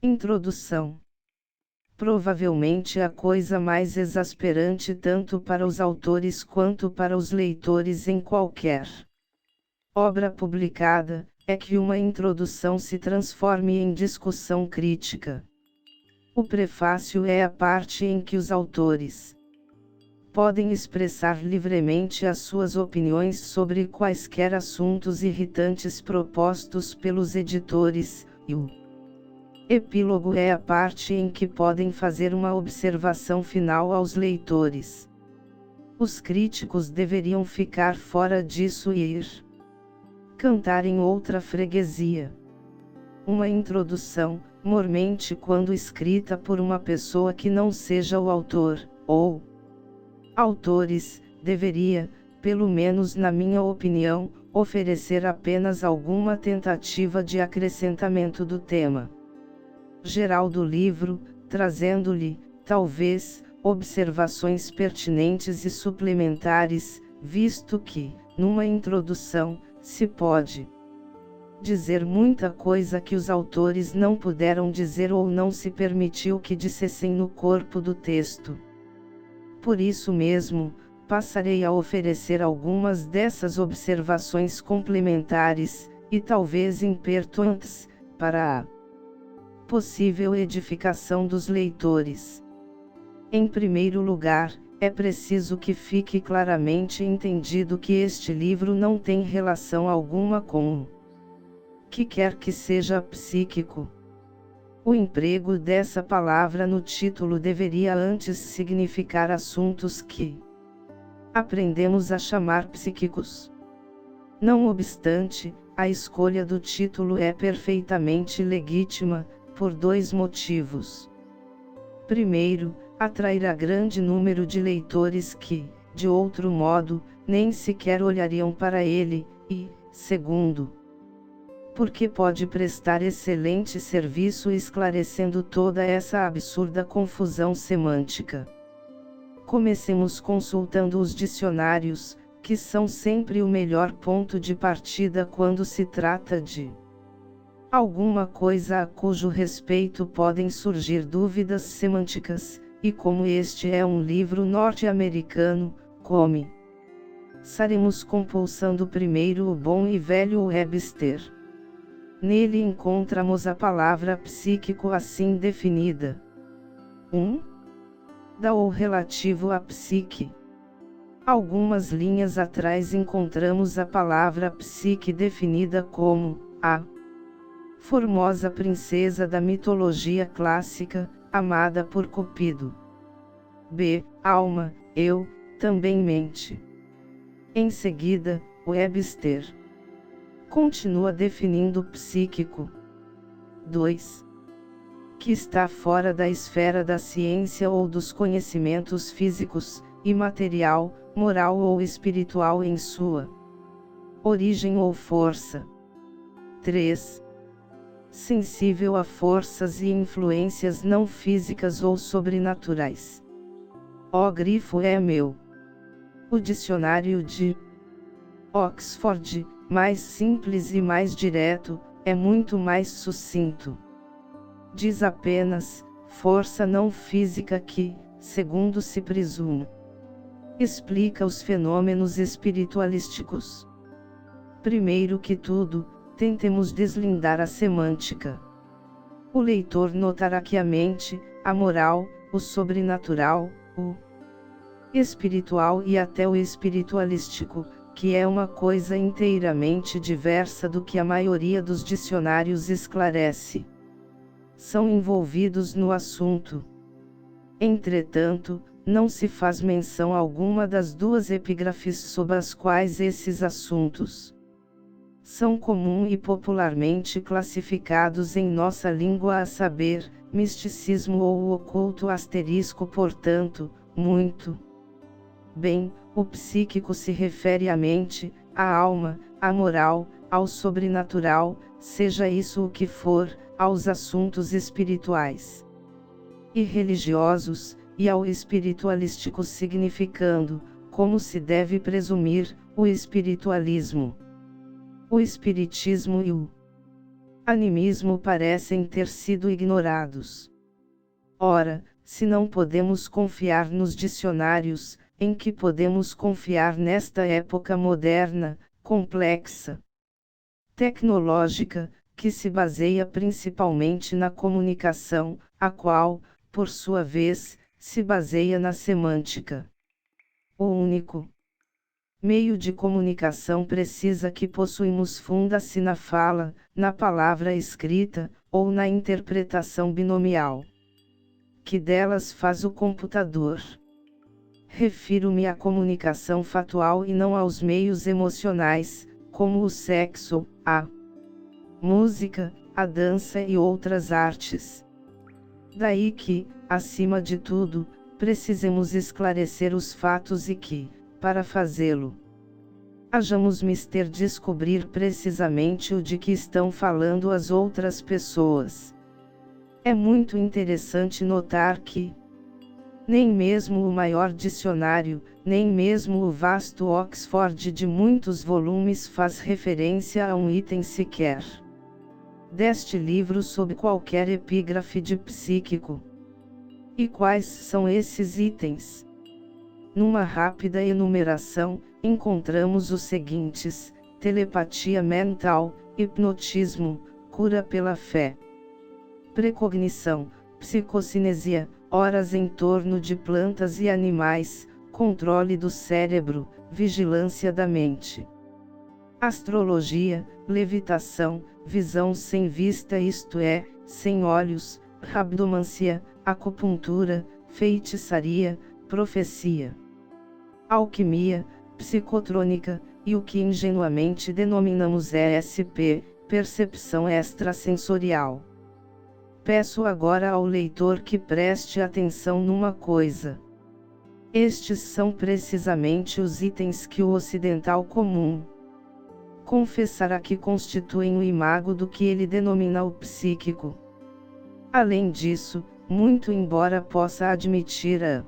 Introdução. Provavelmente a coisa mais exasperante tanto para os autores quanto para os leitores em qualquer obra publicada, é que uma introdução se transforme em discussão crítica. O prefácio é a parte em que os autores podem expressar livremente as suas opiniões sobre quaisquer assuntos irritantes propostos pelos editores, e o epílogo é a parte em que podem fazer uma observação final aos leitores. Os críticos deveriam ficar fora disso e ir cantar em outra freguesia. Uma introdução, mormente quando escrita por uma pessoa que não seja o autor, ou autores, deveria, pelo menos na minha opinião, oferecer apenas alguma tentativa de acrescentamento do tema geral do livro, trazendo-lhe, talvez, observações pertinentes e suplementares, visto que, numa introdução, se pode dizer muita coisa que os autores não puderam dizer ou não se permitiu que dissessem no corpo do texto. Por isso mesmo, passarei a oferecer algumas dessas observações complementares, e talvez importantes, para a possível edificação dos leitores. Em primeiro lugar, é preciso que fique claramente entendido que este livro não tem relação alguma com o que quer que seja psíquico. O emprego dessa palavra no título deveria antes significar assuntos que aprendemos a chamar psíquicos. Não obstante, a escolha do título é perfeitamente legítima, por dois motivos. Primeiro, atrairá grande número de leitores que, de outro modo, nem sequer olhariam para ele, e, segundo, porque pode prestar excelente serviço esclarecendo toda essa absurda confusão semântica. Comecemos consultando os dicionários, que são sempre o melhor ponto de partida quando se trata de alguma coisa a cujo respeito podem surgir dúvidas semânticas, e como este é um livro norte-americano, começaremos compulsando primeiro o bom e velho Webster. Nele encontramos a palavra psíquico assim definida. 1. Da ou relativo à psique. Algumas linhas atrás encontramos a palavra psique definida como a formosa princesa da mitologia clássica, amada por Cupido. B. Alma, eu, também mente. Em seguida, Webster continua definindo psíquico. 2. Que está fora da esfera da ciência ou dos conhecimentos físicos, imaterial, moral ou espiritual em sua origem ou força. 3. Sensível a forças e influências não físicas ou sobrenaturais. O grifo é meu. O dicionário de Oxford, mais simples e mais direto, é muito mais sucinto. Diz apenas, força não física que, segundo se presume, explica os fenômenos espiritualísticos. Primeiro que tudo, tentemos deslindar a semântica. O leitor notará que a mente, a moral, o sobrenatural, o espiritual e até o espiritualístico, que é uma coisa inteiramente diversa do que a maioria dos dicionários esclarece, são envolvidos no assunto. Entretanto, não se faz menção alguma das duas epígrafes sob as quais esses assuntos são comum e popularmente classificados em nossa língua, a saber, misticismo ou o oculto asterisco. Portanto, muito bem, o psíquico se refere à mente, à alma, à moral, ao sobrenatural, seja isso o que for, aos assuntos espirituais e religiosos, e ao espiritualístico significando, como se deve presumir, o espiritualismo, o espiritismo e o animismo parecem ter sido ignorados. Ora, se não podemos confiar nos dicionários, em que podemos confiar nesta época moderna, complexa, tecnológica, que se baseia principalmente na comunicação, a qual, por sua vez, se baseia na semântica. O único meio de comunicação precisa que possuímos funda-se na fala, na palavra escrita, ou na interpretação binomial. Que delas faz o computador? Refiro-me à comunicação factual e não aos meios emocionais, como o sexo, a música, a dança e outras artes. Daí que, acima de tudo, precisemos esclarecer os fatos e que, para fazê-lo, hajamos mister descobrir precisamente o de que estão falando as outras pessoas. É muito interessante notar que nem mesmo o maior dicionário, nem mesmo o vasto Oxford de muitos volumes faz referência a um item sequer deste livro sob qualquer epígrafe de psíquico. E quais são esses itens? Numa rápida enumeração, encontramos os seguintes: telepatia mental, hipnotismo, cura pela fé, precognição, psicocinesia, horas em torno de plantas e animais, controle do cérebro, vigilância da mente, astrologia, levitação, visão sem vista, isto é, sem olhos, rabdomancia, acupuntura, feitiçaria, profecia, alquimia, psicotrônica, e o que ingenuamente denominamos ESP, percepção extrasensorial. Peço agora ao leitor que preste atenção numa coisa. Estes são precisamente os itens que o ocidental comum confessará que constituem o imago do que ele denomina o psíquico. Além disso, muito embora possa admitir a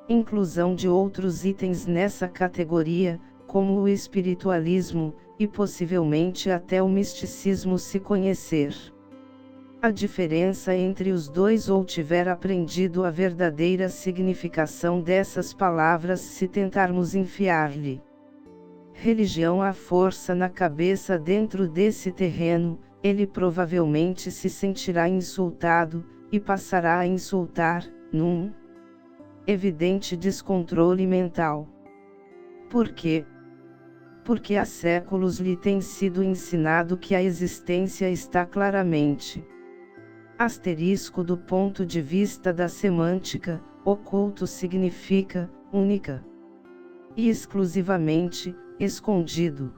inclusão de outros itens nessa categoria, como o espiritualismo, e possivelmente até o misticismo se conhecer a diferença entre os dois ou tiver aprendido a verdadeira significação dessas palavras se tentarmos enfiar-lhe religião à força na cabeça dentro desse terreno, ele provavelmente se sentirá insultado, e passará a insultar, num evidente descontrole mental. Por quê? Porque há séculos lhe tem sido ensinado que a existência está claramente asterisco do ponto de vista da semântica, oculto significa, única e exclusivamente, escondido.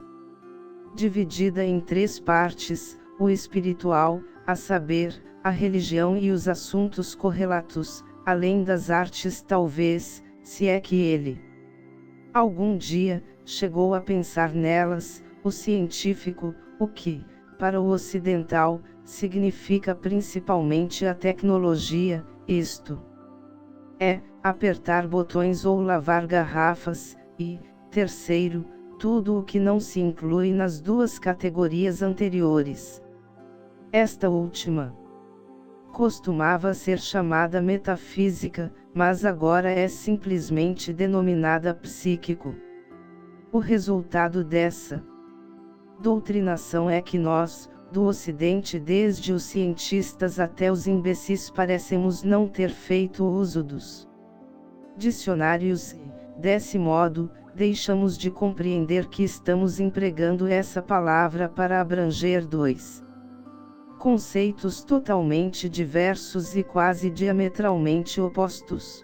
Dividida em três partes, o espiritual, a saber, a religião e os assuntos correlatos, além das artes talvez, se é que ele algum dia chegou a pensar nelas, o científico, o que, para o ocidental, significa principalmente a tecnologia, isto é, apertar botões ou lavar garrafas, e, terceiro, tudo o que não se inclui nas duas categorias anteriores. Esta última costumava ser chamada metafísica, mas agora é simplesmente denominada psíquico. O resultado dessa doutrinação é que nós, do Ocidente, desde os cientistas até os imbecis, parecemos não ter feito uso dos dicionários e, desse modo, deixamos de compreender que estamos empregando essa palavra para abranger dois conceitos totalmente diversos e quase diametralmente opostos.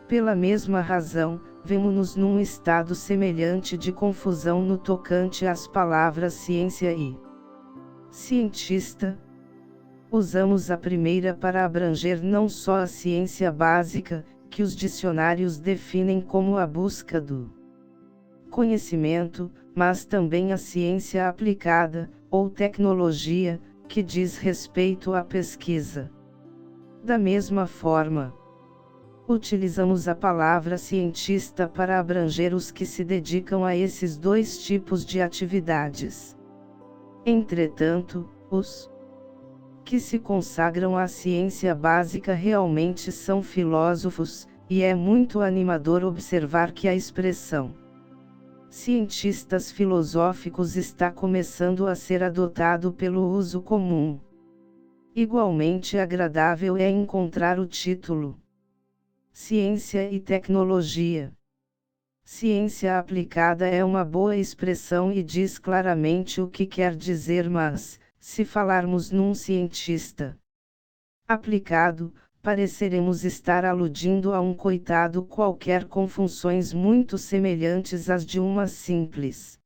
Pela mesma razão, vemo-nos num estado semelhante de confusão no tocante às palavras ciência e cientista. Usamos a primeira para abranger não só a ciência básica, que os dicionários definem como a busca do conhecimento, mas também a ciência aplicada, ou tecnologia, que diz respeito à pesquisa. Da mesma forma, utilizamos a palavra cientista para abranger os que se dedicam a esses dois tipos de atividades. Entretanto, Os que se consagram à ciência básica realmente são filósofos, e é muito animador observar que a expressão cientistas filosóficos está começando a ser adotado pelo uso comum. Igualmente agradável é encontrar o título Ciência e Tecnologia. Ciência aplicada é uma boa expressão e diz claramente o que quer dizer, mas, se falarmos num cientista aplicado, pareceremos estar aludindo a um coitado qualquer com funções muito semelhantes às de uma simples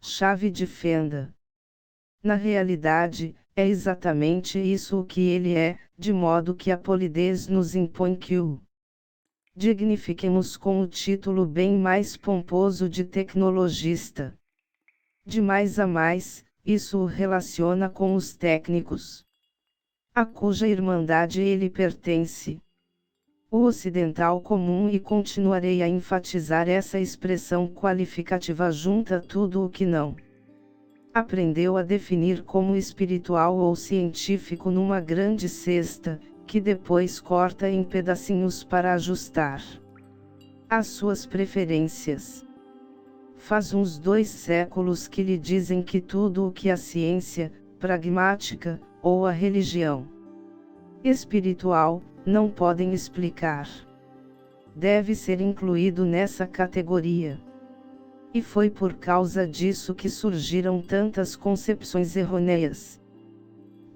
chave de fenda. Na realidade, é exatamente isso o que ele é, de modo que a polidez nos impõe que o dignifiquemos com o título bem mais pomposo de tecnologista. De mais a mais, isso o relaciona com os técnicos, a cuja irmandade ele pertence. O ocidental comum, e continuarei a enfatizar essa expressão qualificativa, junta tudo o que não aprendeu a definir como espiritual ou científico numa grande cesta, que depois corta em pedacinhos para ajustar às suas preferências. Faz uns 2 séculos que lhe dizem que tudo o que a ciência pragmática, ou a religião espiritual, não podem explicar, deve ser incluído nessa categoria. E foi por causa disso que surgiram tantas concepções errôneas.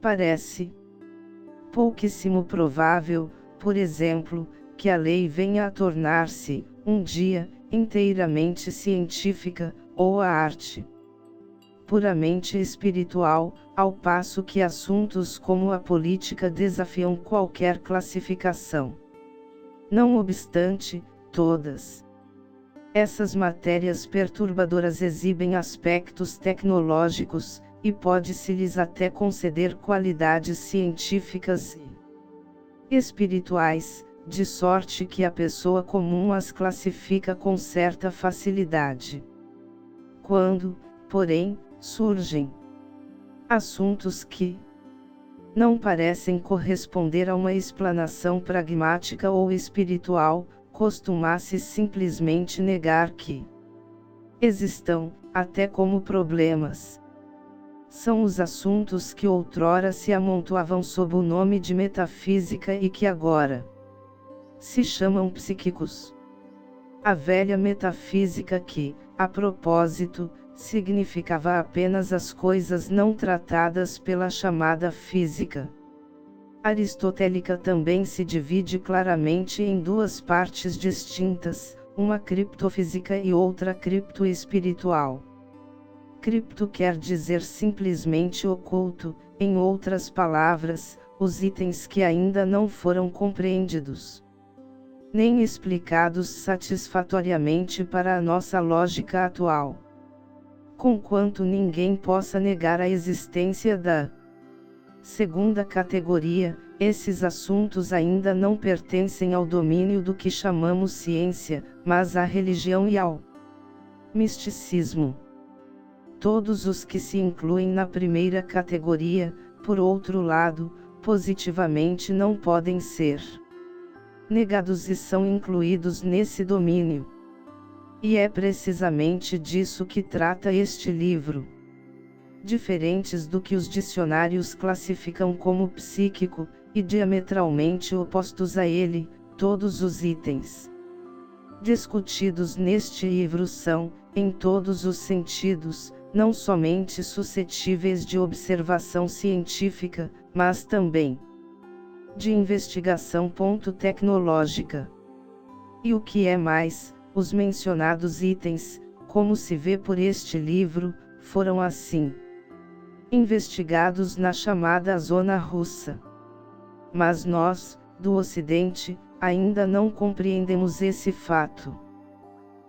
Parece pouquíssimo provável, por exemplo, que a lei venha a tornar-se, um dia, inteiramente científica, ou a arte puramente espiritual, ao passo que assuntos como a política desafiam qualquer classificação. Não obstante, todas essas matérias perturbadoras exibem aspectos tecnológicos, e pode-se-lhes até conceder qualidades científicas e espirituais, de sorte que a pessoa comum as classifica com certa facilidade. Quando, porém, surgem assuntos que não parecem corresponder a uma explanação pragmática ou espiritual, costuma-se simplesmente negar que existam, até como problemas. São os assuntos que outrora se amontoavam sob o nome de metafísica e que agora se chamam psíquicos. A velha metafísica que, a propósito, significava apenas as coisas não tratadas pela chamada física aristotélica, também se divide claramente em 2 partes distintas, uma criptofísica e outra criptoespiritual. Cripto quer dizer simplesmente oculto, em outras palavras, os itens que ainda não foram compreendidos nem explicados satisfatoriamente para a nossa lógica atual. Conquanto ninguém possa negar a existência da segunda categoria, esses assuntos ainda não pertencem ao domínio do que chamamos ciência, mas à religião e ao misticismo. Todos os que se incluem na primeira categoria, por outro lado, positivamente não podem ser negados e são incluídos nesse domínio. E é precisamente disso que trata este livro. Diferentes do que os dicionários classificam como psíquico, e diametralmente opostos a ele, todos os itens discutidos neste livro são, em todos os sentidos, não somente suscetíveis de observação científica, mas também de investigação tecnológica. E o que é mais, os mencionados itens, como se vê por este livro, foram assim investigados na chamada Zona Russa. Mas nós, do Ocidente, ainda não compreendemos esse fato.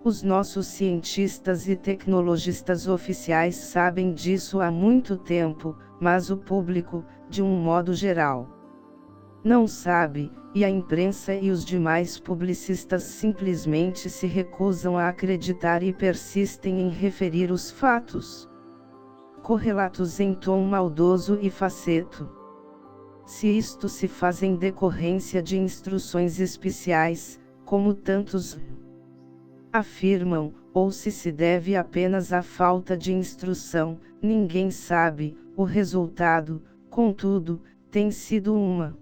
Os nossos cientistas e tecnologistas oficiais sabem disso há muito tempo, mas o público, de um modo geral, não sabe, e a imprensa e os demais publicistas simplesmente se recusam a acreditar e persistem em referir os fatos correlatos em tom maldoso e faceto. Se isto se faz em decorrência de instruções especiais, como tantos afirmam, ou se deve apenas à falta de instrução, ninguém sabe. O resultado, contudo, tem sido uma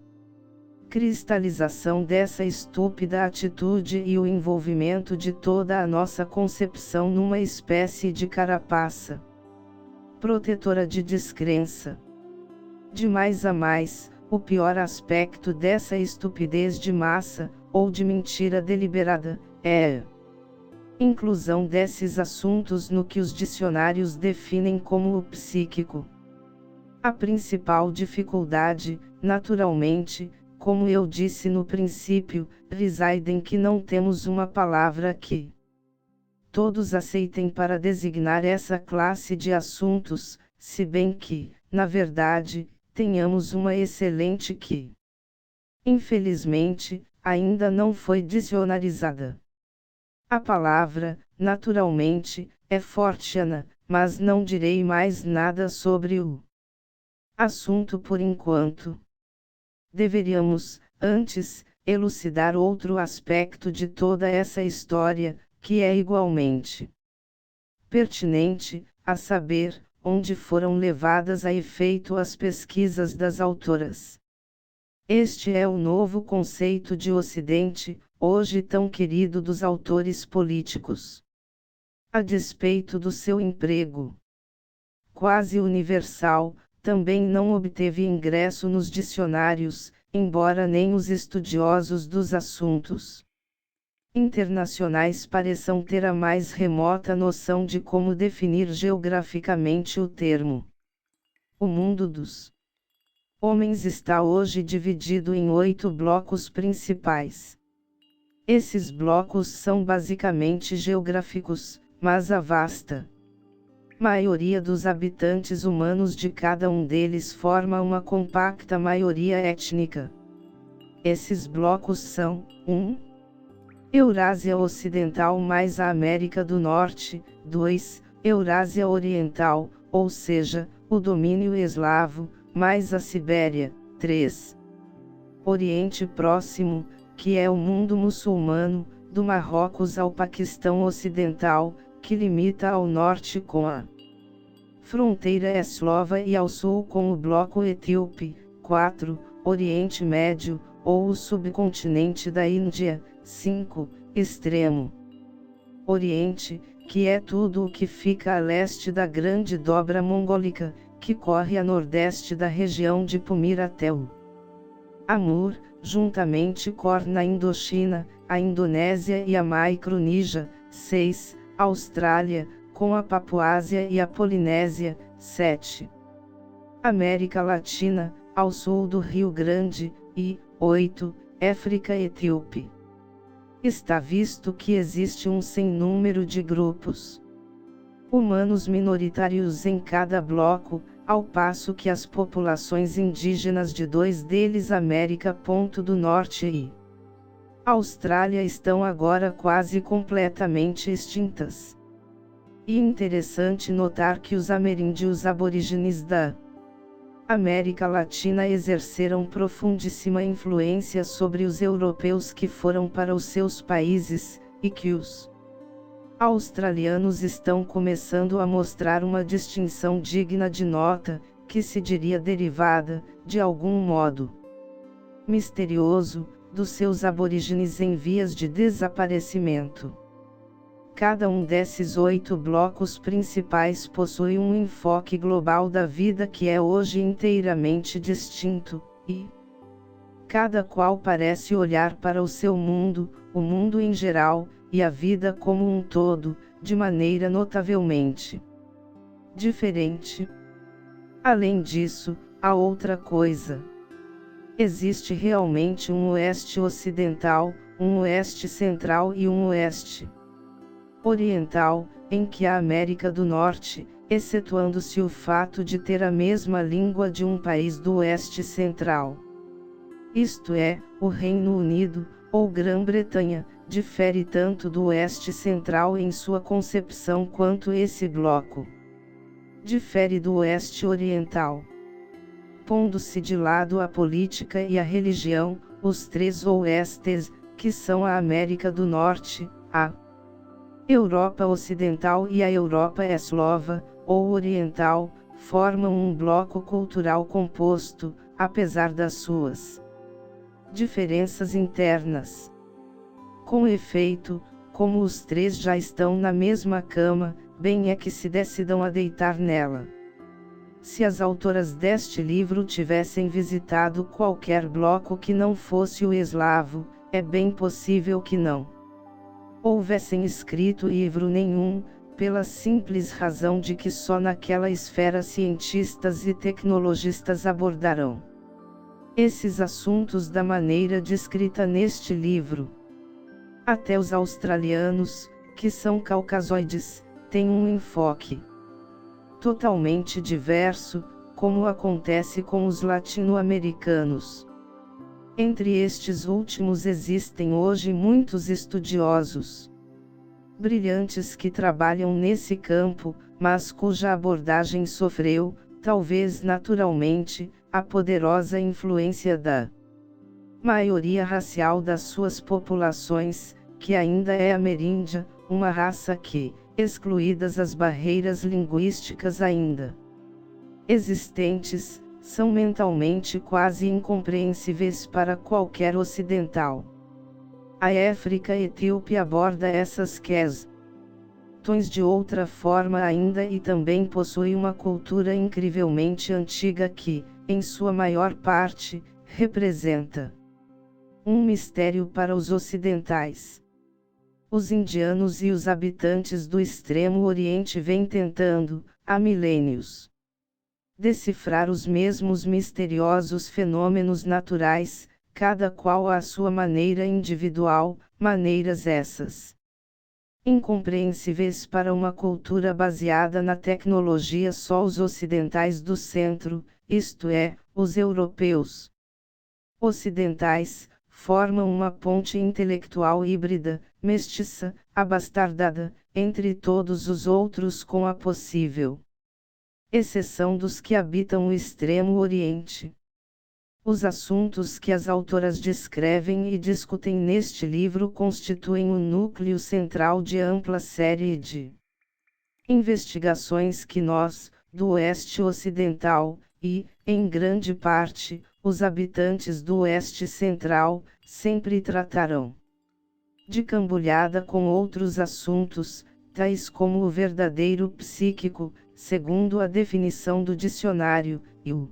cristalização dessa estúpida atitude e o envolvimento de toda a nossa concepção numa espécie de carapaça protetora de descrença. De mais a mais, o pior aspecto dessa estupidez de massa, ou de mentira deliberada, é a inclusão desses assuntos no que os dicionários definem como o psíquico. A principal dificuldade, naturalmente, como eu disse no princípio, reside em que não temos uma palavra que todos aceitem para designar essa classe de assuntos, se bem que, na verdade, tenhamos uma excelente que, infelizmente, ainda não foi dicionarizada. A palavra, naturalmente, é fortiana, mas não direi mais nada sobre o assunto por enquanto. Deveríamos, antes, elucidar outro aspecto de toda essa história, que é igualmente pertinente, a saber, onde foram levadas a efeito as pesquisas das autoras. Este é o novo conceito de Ocidente, hoje tão querido dos autores políticos. A despeito do seu emprego quase universal, também não obteve ingresso nos dicionários, embora nem os estudiosos dos assuntos internacionais pareçam ter a mais remota noção de como definir geograficamente o termo. O mundo dos homens está hoje dividido em 8 blocos principais. Esses blocos são basicamente geográficos, mas a vasta maioria dos habitantes humanos de cada um deles forma uma compacta maioria étnica. Esses blocos são: 1. Eurásia Ocidental mais a América do Norte, 2. Eurásia Oriental, ou seja, o domínio eslavo, mais a Sibéria, 3. Oriente Próximo, que é o mundo muçulmano, do Marrocos ao Paquistão Ocidental, que limita ao norte com a fronteira eslava e ao sul com o bloco etíope, 4. Oriente Médio, ou o subcontinente da Índia, 5. Extremo Oriente, que é tudo o que fica a leste da grande dobra mongólica, que corre a nordeste da região de Pamir até o Amur, juntamente com a Indochina, a Indonésia e a Micronígia, 6. Austrália, com a Papuásia e a Polinésia, 7. América Latina, ao sul do Rio Grande, e 8. África Etíope. Está visto que existe um sem número de grupos humanos minoritários em cada bloco, ao passo que as populações indígenas de 2 deles, América do Norte e Austrália, estão agora quase completamente extintas. E interessante notar que os ameríndios aborígenes da América Latina exerceram profundíssima influência sobre os europeus que foram para os seus países, e que os australianos estão começando a mostrar uma distinção digna de nota, que se diria derivada, de algum modo misterioso, dos seus aborígenes em vias de desaparecimento. Cada um desses 8 blocos principais possui um enfoque global da vida que é hoje inteiramente distinto, e cada qual parece olhar para o seu mundo, o mundo em geral, e a vida como um todo, de maneira notavelmente diferente. Além disso, há outra coisa. Existe realmente um oeste ocidental, um oeste central e um oeste oriental, em que a América do Norte, excetuando-se o fato de ter a mesma língua de um país do oeste central, isto é, o Reino Unido, ou Grã-Bretanha, difere tanto do oeste central em sua concepção quanto esse bloco difere do Oeste Oriental. Pondo-se de lado a política e a religião, os três Oestes, que são a América do Norte, a Europa Ocidental e a Europa Eslova, ou Oriental, formam um bloco cultural composto, apesar das suas diferenças internas. Com efeito, como os três já estão na mesma cama, bem é que se decidam a deitar nela. Se as autoras deste livro tivessem visitado qualquer bloco que não fosse o eslavo, é bem possível que não houvessem escrito livro nenhum, pela simples razão de que só naquela esfera cientistas e tecnologistas abordarão esses assuntos da maneira descrita neste livro. Até os australianos, que são caucasoides, têm um enfoque totalmente diverso, como acontece com os latino-americanos. Entre estes últimos existem hoje muitos estudiosos brilhantes que trabalham nesse campo, mas cuja abordagem sofreu, talvez naturalmente, a poderosa influência da maioria racial das suas populações, que ainda é ameríndia, uma raça que, excluídas as barreiras linguísticas ainda existentes, são mentalmente quase incompreensíveis para qualquer ocidental. A África etíope aborda essas questões de outra forma ainda e também possui uma cultura incrivelmente antiga que, em sua maior parte, representa um mistério para os ocidentais. Os indianos e os habitantes do Extremo Oriente vêm tentando, há milênios, decifrar os mesmos misteriosos fenômenos naturais, cada qual à sua maneira individual, maneiras essas incompreensíveis para uma cultura baseada na tecnologia. Só os ocidentais do centro, isto é, os europeus ocidentais, formam uma ponte intelectual híbrida, mestiça, abastardada, entre todos os outros com a possível exceção dos que habitam o Extremo Oriente. Os assuntos que as autoras descrevem e discutem neste livro constituem o núcleo central de ampla série de investigações que nós, do Oeste Ocidental, e, em grande parte, os habitantes do Oeste Central, sempre tratarão de cambulhada com outros assuntos, tais como o verdadeiro psíquico, segundo a definição do dicionário, e o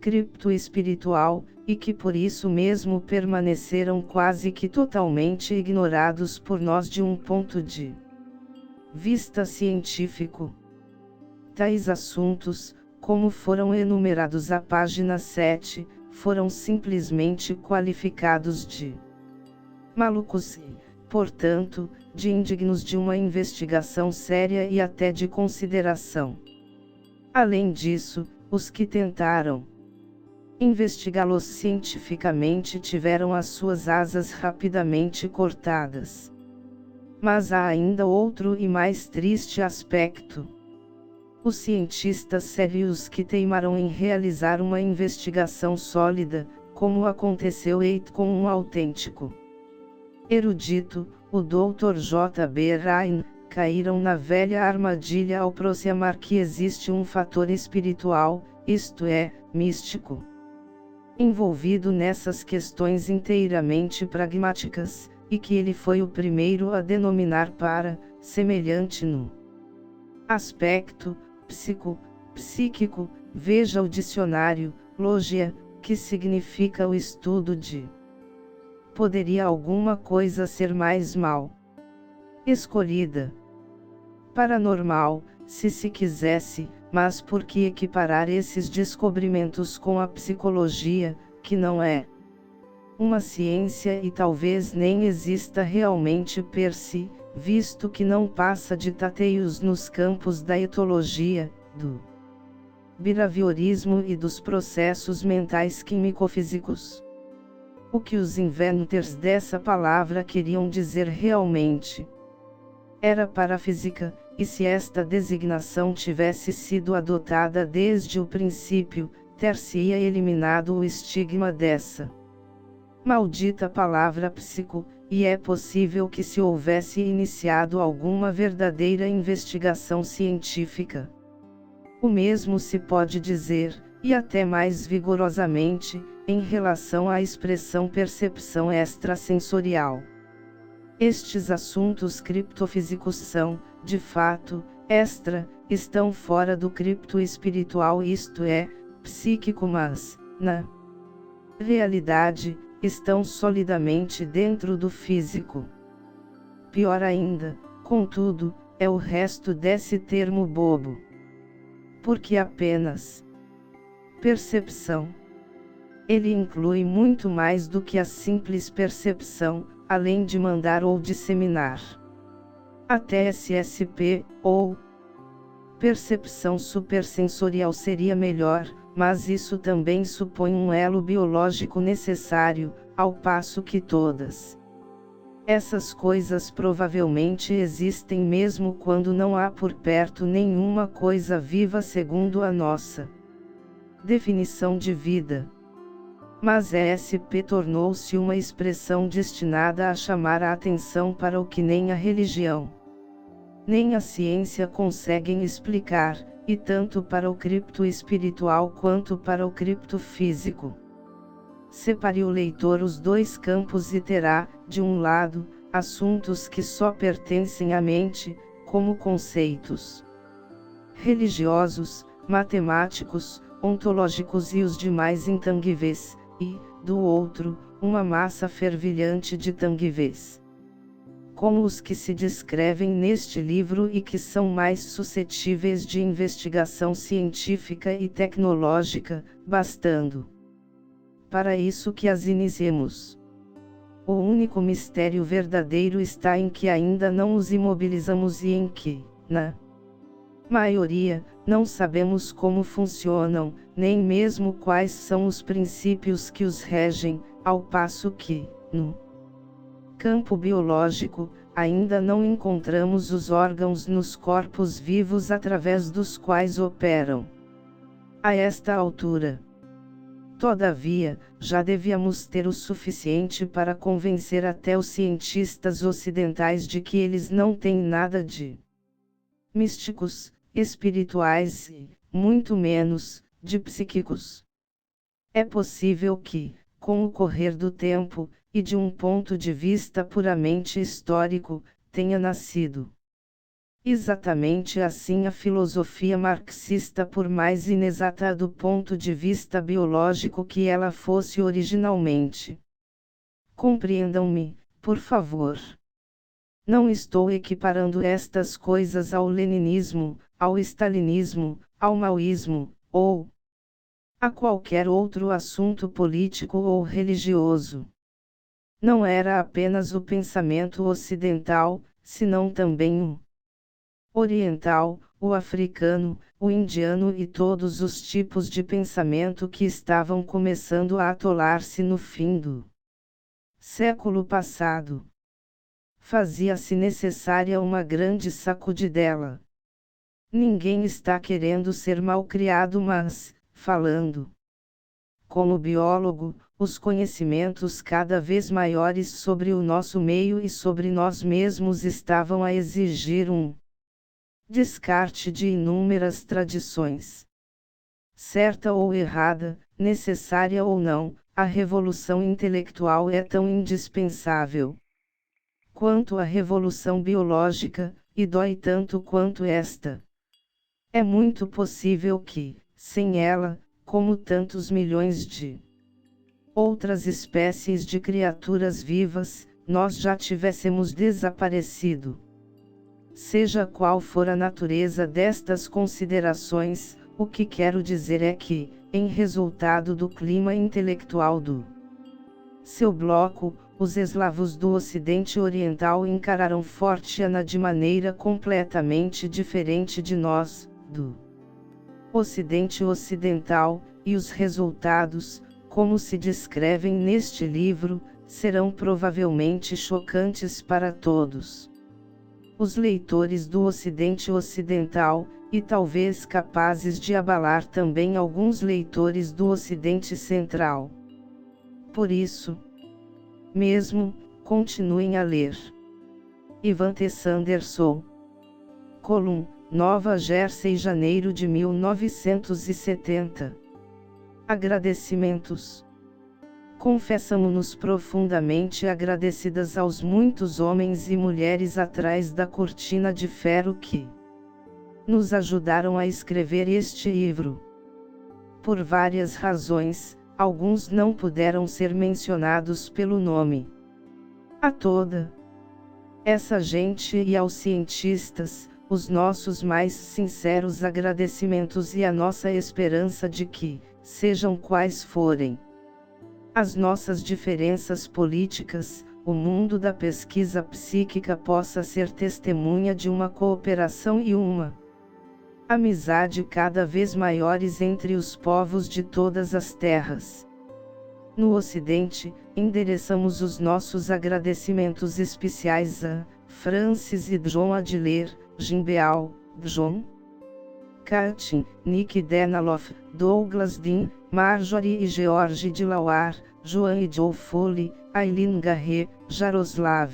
criptoespiritual, e que por isso mesmo permaneceram quase que totalmente ignorados por nós de um ponto de vista científico. Tais assuntos, como foram enumerados à página 7, foram simplesmente qualificados de malucos e, portanto, de indignos de uma investigação séria e até de consideração. Além disso, os que tentaram investigá-los cientificamente tiveram as suas asas rapidamente cortadas. Mas há ainda outro e mais triste aspecto. Os cientistas sérios que teimaram em realizar uma investigação sólida, como aconteceu com um autêntico erudito, o Dr. J. B. Ryan, caíram na velha armadilha ao proclamar que existe um fator espiritual, isto é, místico, envolvido nessas questões inteiramente pragmáticas, e que ele foi o primeiro a denominar para, semelhante no aspecto, psíquico, veja o dicionário, logia, que significa o estudo de. Poderia alguma coisa ser mais mal escolhida? Paranormal, se quisesse, mas por que equiparar esses descobrimentos com a psicologia, que não é uma ciência e talvez nem exista realmente per si, visto que não passa de tateios nos campos da etologia, do behaviorismo e dos processos mentais químico-físicos? O que os inventors dessa palavra queriam dizer realmente? Era parafísica, e se esta designação tivesse sido adotada desde o princípio, ter-se-ia eliminado o estigma dessa maldita palavra psico, e é possível que se houvesse iniciado alguma verdadeira investigação científica. O mesmo se pode dizer, e até mais vigorosamente, em relação à expressão percepção extrasensorial. Estes assuntos criptofísicos são, de fato, estão fora do cripto espiritual, isto é, psíquico, mas, na realidade, estão solidamente dentro do físico. Pior ainda, contudo, é o resto desse termo bobo. Porque apenas percepção. Ele inclui muito mais do que a simples percepção, além de mandar ou disseminar. A TSSP, ou percepção supersensorial seria melhor, mas isso também supõe um elo biológico necessário, ao passo que todas essas coisas provavelmente existem mesmo quando não há por perto nenhuma coisa viva segundo a nossa definição de vida. Mas ESP tornou-se uma expressão destinada a chamar a atenção para o que nem a religião, nem a ciência conseguem explicar, e tanto para o cripto espiritual quanto para o cripto físico. Separe o leitor os dois campos e terá, de um lado, assuntos que só pertencem à mente, como conceitos religiosos, matemáticos, ontológicos e os demais intangíveis, e, do outro, uma massa fervilhante de tangíveis, como os que se descrevem neste livro e que são mais suscetíveis de investigação científica e tecnológica, bastando para isso que as iniciemos. O único mistério verdadeiro está em que ainda não os imobilizamos e em que, na maioria, não sabemos como funcionam, nem mesmo quais são os princípios que os regem, ao passo que, no campo biológico, ainda não encontramos os órgãos nos corpos vivos através dos quais operam. A esta altura, todavia, já devíamos ter o suficiente para convencer até os cientistas ocidentais de que eles não têm nada de místicos, espirituais e, muito menos, de psíquicos. É possível que, com o correr do tempo, e de um ponto de vista puramente histórico, tenha nascido exatamente assim a filosofia marxista, por mais inexata do ponto de vista biológico que ela fosse originalmente. Compreendam-me, por favor. Não estou equiparando estas coisas ao leninismo, ao stalinismo, ao maoísmo, ou a qualquer outro assunto político ou religioso. Não era apenas o pensamento ocidental, senão também o oriental, o africano, o indiano e todos os tipos de pensamento que estavam começando a atolar-se no fim do século passado. Fazia-se necessária uma grande sacudidela. Ninguém está querendo ser malcriado, mas, falando como biólogo, os conhecimentos cada vez maiores sobre o nosso meio e sobre nós mesmos estavam a exigir um descarte de inúmeras tradições. Certa ou errada, necessária ou não, a revolução intelectual é tão indispensável quanto a revolução biológica, e dói tanto quanto esta. É muito possível que, sem ela, como tantos milhões de outras espécies de criaturas vivas, nós já tivéssemos desaparecido. Seja qual for a natureza destas considerações, o que quero dizer é que, em resultado do clima intelectual do seu bloco, os eslavos do Ocidente Oriental encararam Forteana de maneira completamente diferente de nós, do Ocidente Ocidental, e os resultados, como se descrevem neste livro, serão provavelmente chocantes para todos. os leitores do Ocidente Ocidental, e talvez capazes de abalar também alguns leitores do Ocidente Central. Por isso mesmo, continuem a ler. Ivan T. Sanderson. Colum, Nova Jersey, janeiro de 1970. Agradecimentos. Confessamo-nos profundamente agradecidas aos muitos homens e mulheres atrás da cortina de ferro que nos ajudaram a escrever este livro. Por várias razões, alguns não puderam ser mencionados pelo nome. A toda essa gente e aos cientistas, os nossos mais sinceros agradecimentos e a nossa esperança de que, sejam quais forem as nossas diferenças políticas, o mundo da pesquisa psíquica possa ser testemunha de uma cooperação e uma amizade cada vez maiores entre os povos de todas as terras. No Ocidente, endereçamos os nossos agradecimentos especiais a Francis e John Adler, Jim Beal, John Katin, Nick Denaloff, Douglas Dean, Marjorie e George de Lauar, Joan e Joe Foley, Aileen Garret, Jaroslav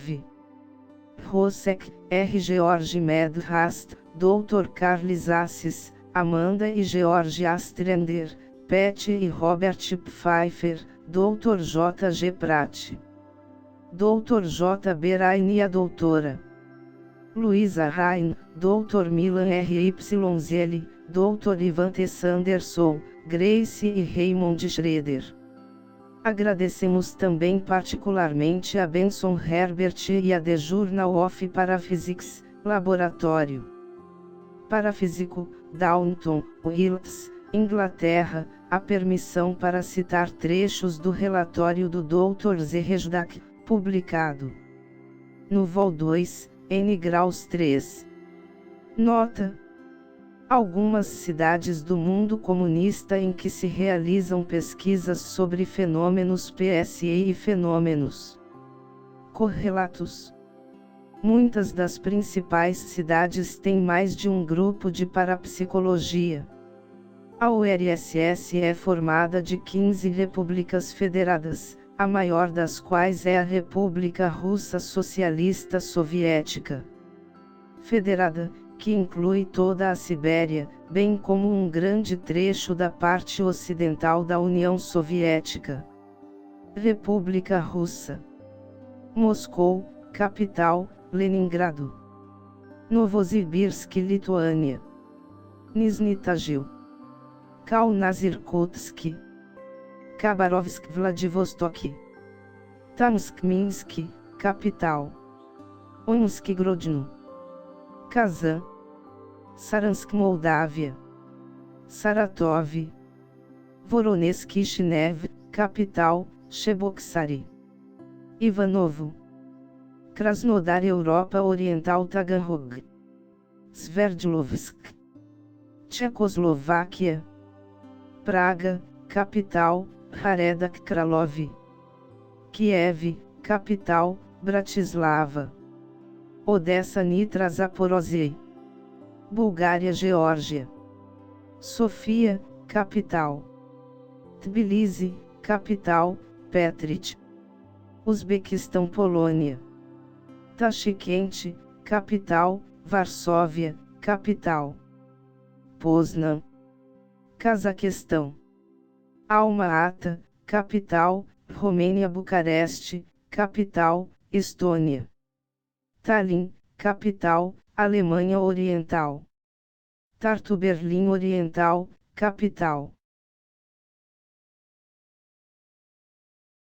Rosek, R. George Medhast, Dr. Carles Assis, Amanda e George Astrender, Pat e Robert Pfeiffer, Dr. J. G. Pratt, Dr. J. B. Rain e a Doutora Luisa Rain, Dr. Milan R. Y. Zeli, Dr. Ivan T. Sanderson, Grace e Raymond Schroeder. Agradecemos também particularmente a Benson Herbert e a The Journal of Paraphysics, Laboratório Parafísico, Downton, Wilts, Inglaterra, a permissão para citar trechos do relatório do Dr. Zerejdak, publicado no Vol 2, N graus 3. Nota: algumas cidades do mundo comunista em que se realizam pesquisas sobre fenômenos PSE e fenômenos correlatos. Muitas das principais cidades têm mais de um grupo de parapsicologia. A URSS é formada de 15 repúblicas federadas, a maior das quais é a República Russa Socialista Soviética Federada, que inclui toda a Sibéria, bem como um grande trecho da parte ocidental da União Soviética. República Russa. Moscou, capital, Leningrado. Novosibirsk, Lituânia. Nizhny Tagil. Kaunas, Irkutsk. Khabarovsk, Vladivostok. Tomsk, Minsk, capital. Omsk, Grodno. Kazan. Saransk, Moldávia. Saratov. Voronezh, Kishinev, capital, Cheboksary. Ivanovo. Krasnodar, Europa Oriental, Taganrog. Sverdlovsk. Tchecoslováquia. Praga, capital, Haredach Kralov. Kiev, capital, Bratislava. Odessa, Nitra, Zaporozhye. Bulgária, Geórgia. Sofia, capital. Tbilisi, capital, Petrich. Uzbequistão, Polônia. Tashkent, capital, Varsóvia, capital. Poznan, Cazaquistão. Alma-Ata, capital, Romênia. Bucareste, capital, Estônia. Tallinn, capital, Alemanha Oriental. Tartu, Berlim Oriental, capital.